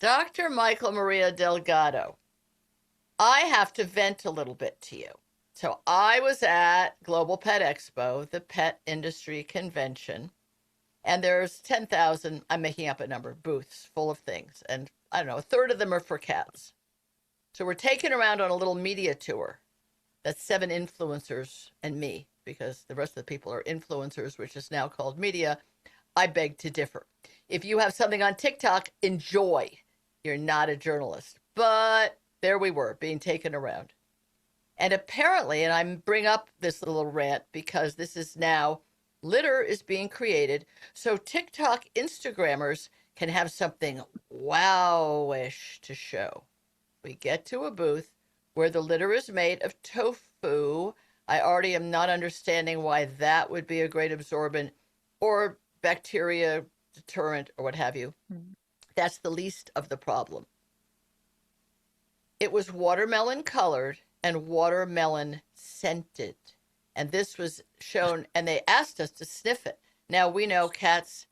Dr. Michael Maria Delgado, I have to vent a little bit to you. So I was at Global Pet Expo, the pet industry convention, and there's 10,000, I'm making up a number, booths full of things. And I don't know, a third of them are for cats. So we're taken around on a little media tour. That's 7 influencers and me, because the rest of the people are influencers, which is now called media. I beg to differ. If you have something on TikTok, enjoy. You're not a journalist. But there we were, being taken around. And apparently, and I bring up this little rant because this is now, litter is being created. So TikTok Instagrammers can have something wowish to show. We get to a booth where the litter is made of tofu. I already am not understanding why that would be a great absorbent or bacteria deterrent or what have you. That's the least of the problem. It was watermelon colored and watermelon scented. And this was shown, and they asked us to sniff it. Now, we know cats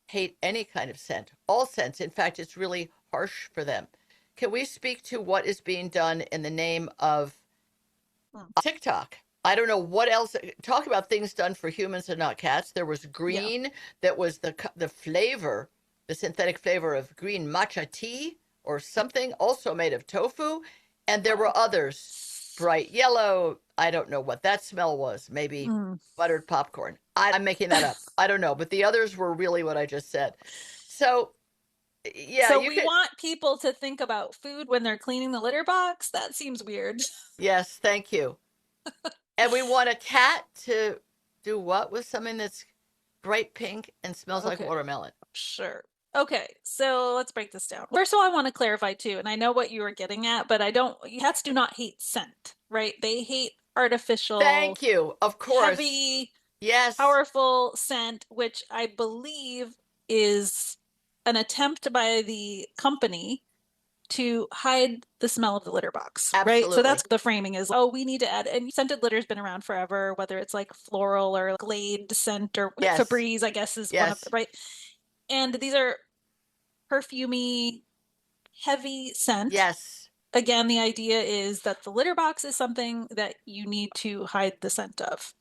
hate any kind of scent, all scents. In fact, it's really harsh for them. Can we speak to what is being done in the name of TikTok? I don't know what else. Talk about things done for humans and not cats. There was green, yeah. That was the flavor, the synthetic flavor of green matcha tea or something, also made of tofu. And there were others, bright yellow. I don't know what that smell was. Maybe buttered popcorn. I'm making that up. I don't know. But the others were really what I just said. So, yeah. So we want people to think about food when they're cleaning the litter box? That seems weird. Yes, thank you. And we want a cat to do what with something that's bright pink and smells like watermelon? Sure. Okay, so let's break this down. First of all, I want to clarify too, and I know what you were getting at, but cats do not hate scent, right? They hate artificial. Thank you. Of course. Heavy, yes, powerful scent, which I believe is an attempt by the company to hide the smell of the litter box, absolutely. Right? So that's the framing is, oh, we need to add, and scented litter's been around forever, whether it's like floral or Glade scent or yes. Febreze, I guess is one of the, right? And these are perfumey, heavy scent. Yes. Again, the idea is that the litter box is something that you need to hide the scent of.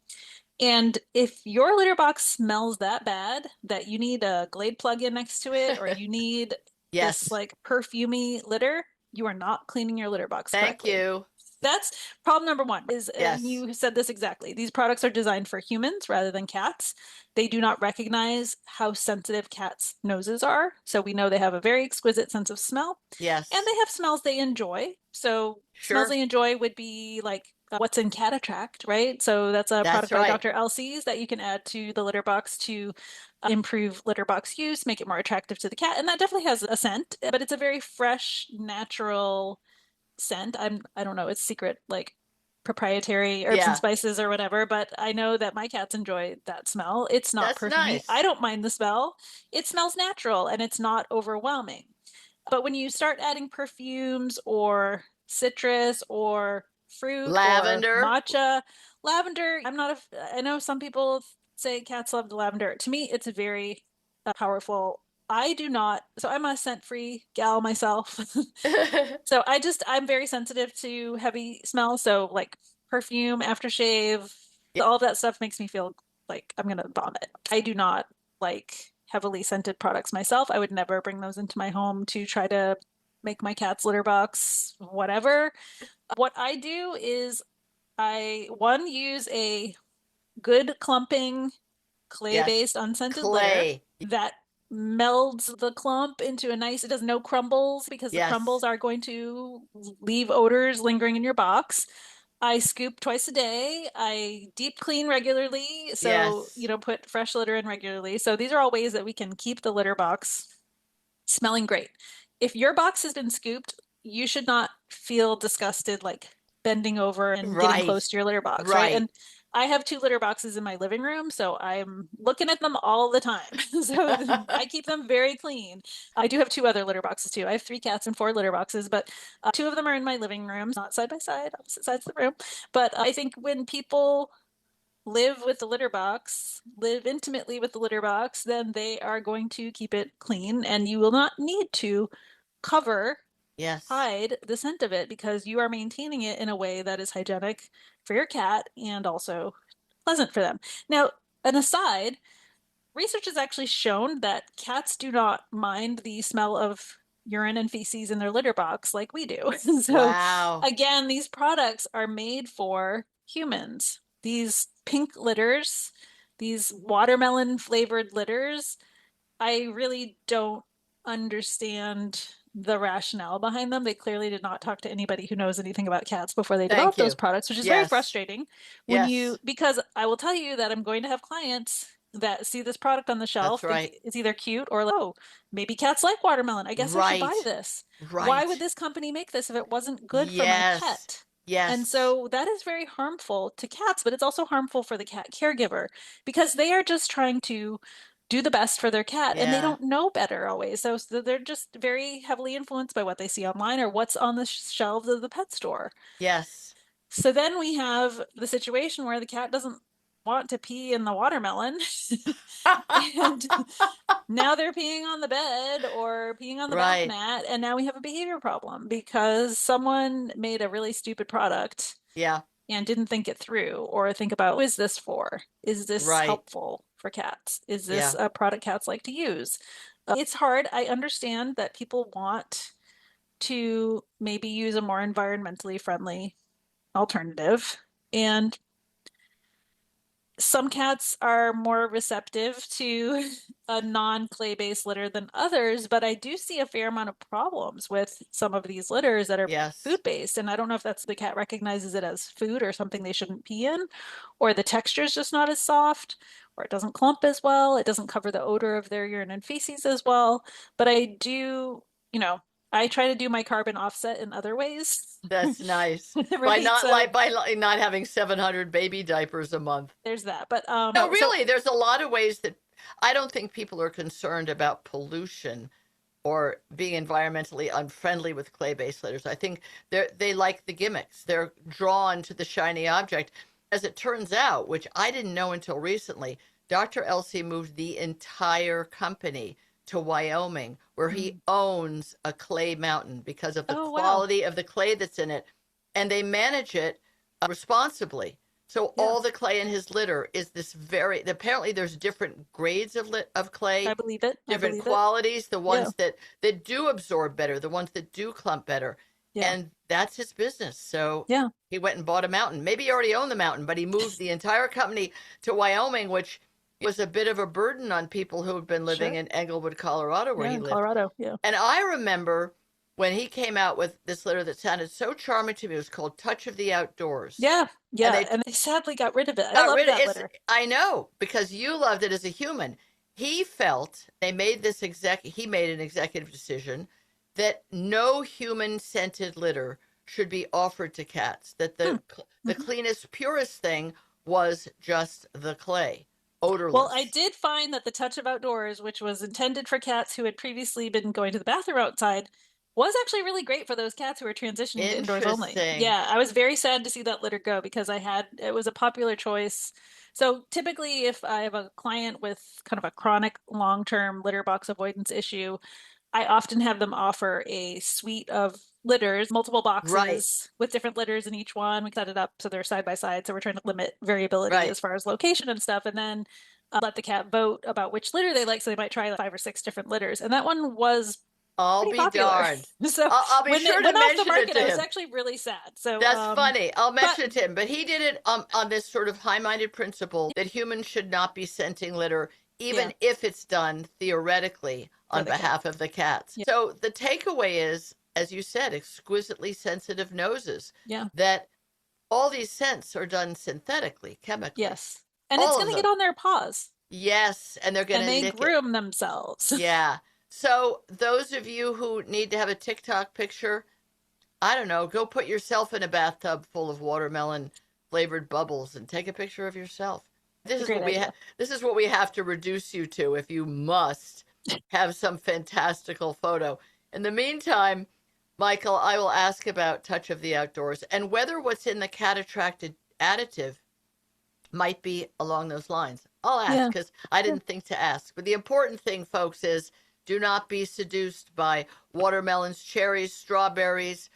And if your litter box smells that bad that you need a Glade plug-in next to it, or you need yes. this like perfumey litter, you are not cleaning your litter box correctly. Thank you. That's problem number one is, yes. You said this exactly. These products are designed for humans rather than cats. They do not recognize how sensitive cats' noses are. So we know they have a very exquisite sense of smell. Yes. And they have smells they enjoy. So smells they enjoy would be like what's in Cat Attract, right? So that's a product by Dr. Elsie's that you can add to the litter box to improve litter box use, make it more attractive to the cat. And that definitely has a scent, but it's a very fresh, natural scent. I don't know, it's secret, like proprietary herbs and spices or whatever, but I know that my cats enjoy that smell. It's not perfumey. Nice. I don't mind the smell. It smells natural and it's not overwhelming. But when you start adding perfumes or citrus or fruit, lavender, or matcha, lavender, I know some people say cats love the lavender. To me, it's a very powerful. I do not. So I'm a scent-free gal myself. So I'm very sensitive to heavy smell. So like perfume, aftershave, all of that stuff makes me feel like I'm going to vomit. I do not like heavily scented products myself. I would never bring those into my home to try to make my cat's litter box, whatever. What I do is I use a good clumping clay-based unscented litter that melds the clump into a nice, it does no crumbles because the crumbles are going to leave odors lingering in your box. I scoop twice a day. I deep clean regularly. So, put fresh litter in regularly. So these are all ways that we can keep the litter box smelling great. If your box has been scooped, you should not feel disgusted like bending over and getting close to your litter box, right? And I have 2 litter boxes in my living room, so I'm looking at them all the time. So I keep them very clean. I do have 2 other litter boxes too. I have 3 cats and 4 litter boxes, but 2 of them are in my living room, not side by side, opposite sides of the room. But I think when people live with the litter box, live intimately with the litter box, then they are going to keep it clean, and you will not need to cover, Yes. hide the scent of it because you are maintaining it in a way that is hygienic for your cat and also pleasant for them. Now, an aside, research has actually shown that cats do not mind the smell of urine and feces in their litter box like we do. So, Wow. again, these products are made for humans. These pink litters, these watermelon flavored litters, I really don't understand the rationale behind them. They clearly did not talk to anybody who knows anything about cats before they Thank developed those you. products, which is very Yes. frustrating when Yes. because I will tell you that I'm going to have clients that see this product on the That's shelf, think right. it's either cute or like, oh, maybe cats like watermelon. I guess I should buy Right. this. Why would Right. this company make this if it wasn't good for my Yes. pet? And Yes. so that is very harmful to cats, but it's also harmful for the cat caregiver because they are just trying to do the best for their cat and they Yeah. don't know better always. So they're just very heavily influenced by what they see online or what's on the shelves of the pet store. Yes. So then we have the situation where the cat doesn't want to pee in the watermelon and now they're peeing on the bed or peeing on the bath Right. mat and now we have a behavior problem because someone made a really stupid product Yeah. and didn't think it through or think about who is this for? Is this Right. helpful for cats? Is this Yeah. a product cats like to use? It's hard. I understand that people want to maybe use a more environmentally friendly alternative. And some cats are more receptive to a non-clay based litter than others, but I do see a fair amount of problems with some of these litters that are Yes. food based. And I don't know if that's the cat recognizes it as food or something they shouldn't pee in, or the texture is just not as soft, or it doesn't clump as well. It doesn't cover the odor of their urine and feces as well. But I do, I try to do my carbon offset in other ways. That's nice. Right. So By not having 700 baby diapers a month. there's that. But No, so really, there's a lot of ways that I don't think people are concerned about pollution or being environmentally unfriendly with clay-based litters. I think they like the gimmicks. They're drawn to the shiny object. As it turns out, which I didn't know until recently, Dr. Elsey moved the entire company to Wyoming, where he owns a clay mountain because of the oh wow. quality of the clay that's in it, and they manage it responsibly. So Yeah, all the clay in his litter is this very apparently there's different grades of I clay, believe it. I different believe it. qualities, the Yeah, ones that do absorb better, the ones that do clump better. yeah, And that's his business. So yeah. he went and bought a mountain. Maybe he already owned the mountain, but he moved the entire company to Wyoming, which was a bit of a burden on people who had been living Sure. in Englewood, Colorado, where Yeah, he in lived. Colorado. Yeah. And I remember when he came out with this litter that sounded so charming to me. It was called Touch of the Outdoors. Yeah, And yeah. they And they sadly got rid of it. I got loved rid of that it. litter. I know because you loved it as a human. He felt he made an executive decision that no human scented litter should be offered to cats. That Hmm. the Mhm. cleanest, purest thing was just the clay, Well, I odorless. did find that the Touch of Outdoors, which was intended for cats who had previously been going to the bathroom outside, was actually really great for those cats who were transitioning to indoors only. Interesting. Yeah, I was very sad to see that litter go because it was a popular choice. So typically, if I have a client with kind of a chronic long-term litter box avoidance issue, I often have them offer a suite of litters, multiple Right. boxes with different litters in each one. We set it up so they're side by side. So we're trying to limit variability Right. as far as location and stuff. And then let the cat vote about which litter they like. So they might try like 5 or 6 different litters. And that one was I'll pretty be popular. darned. So I'll be when sure it to went off the mention it market, to I was him. actually really sad. So, That's funny. I'll but mention it to him. But he did it on this sort of high minded principle that humans should not be scenting litter, yeah, even if it's done theoretically for on the cat. behalf of the cats. Yeah. So the takeaway is, as you said, exquisitely sensitive noses, Yeah. that all these scents are done synthetically, chemically. Yes. And it's All going of to get them. on their paws Yes. And they're going and to they lick it. groom themselves. Yeah. So those of you who need to have a TikTok picture, I don't know, go put yourself in a bathtub full of watermelon flavored bubbles and take a picture of yourself. It's a great idea. This is what we have to reduce you to if you must have some fantastical photo. In the meantime, Michael, I will ask about Touch of the Outdoors and whether what's in the cat attracted additive might be along those lines. I'll ask Yeah. because I Yeah. didn't think to ask. But the important thing, folks, is Do not be seduced by watermelons, cherries, strawberries,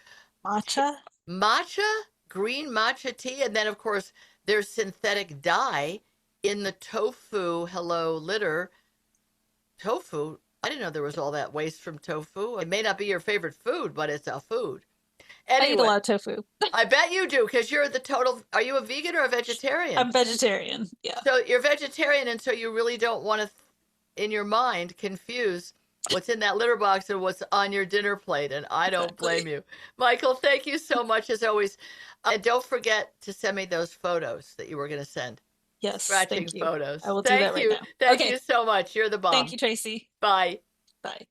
Matcha? matcha, green matcha tea. And then, of course, there's synthetic dye in the tofu hello litter. Tofu? I didn't know there was all that waste from tofu. It may not be your favorite food, but it's a food. I eat a Anyway, lot of tofu. I bet you do because you're the total. Are you a vegan or a vegetarian? I'm vegetarian. Yeah. So you're vegetarian, and so you really don't want to, in your mind, confuse what's in that litter box and what's on your dinner plate. And I don't blame you. Michael, thank you so much as always. And don't forget to send me those photos that you were going to send. Yes, Scratching thank you. photos. I will do that right now. Thank you so much. You're the bomb. Thank you, Tracy. Bye. Bye.